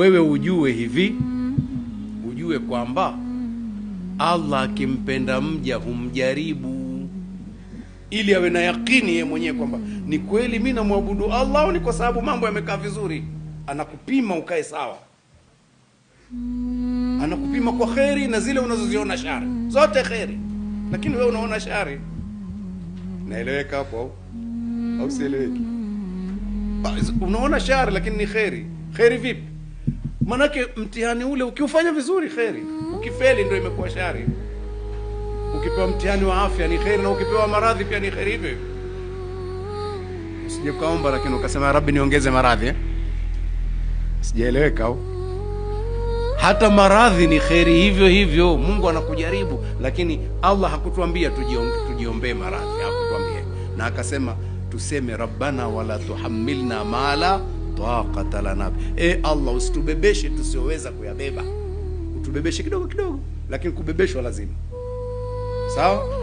Wewe ujue hivi, ujue kwamba Allah akimpenda mja humjaribu ili awe na yakini yeye mwenyewe kwamba ni kweli mimi namwabudu Allah au ni kwa sababu mambo yamekaa vizuri. Anakupima ukae sawa, anakupima kwa kheri na zile unazoziona shari, zote kheri, lakini wewe unaona shari. Naeleweka hapo au sieleweki? Unaona shari lakini ni kheri. Kheri vipi? Manake mtihani ule ukiufanya vizuri kheri, ukifeli ndio imekuwa shari. Ukipewa mtihani wa afya ni kheri, na ukipewa maradhi pia ni kheri hivyo. Usije kaomba lakini ukasema Rabbi niongeze maradhi. Sijaeleweka au? Hata maradhi ni kheri hivyo hivyo. Mungu anakujaribu, lakini Allah hakutuambia tujiombee maradhi, hakutuambia. Na akasema tuseme Rabbana wala tuhammilna mala taqata lana. Allah usitubebeshe tusioweza kuyabeba. Utubebeshe kidogo kidogo, lakini kubebeshwa lazima. Sawa?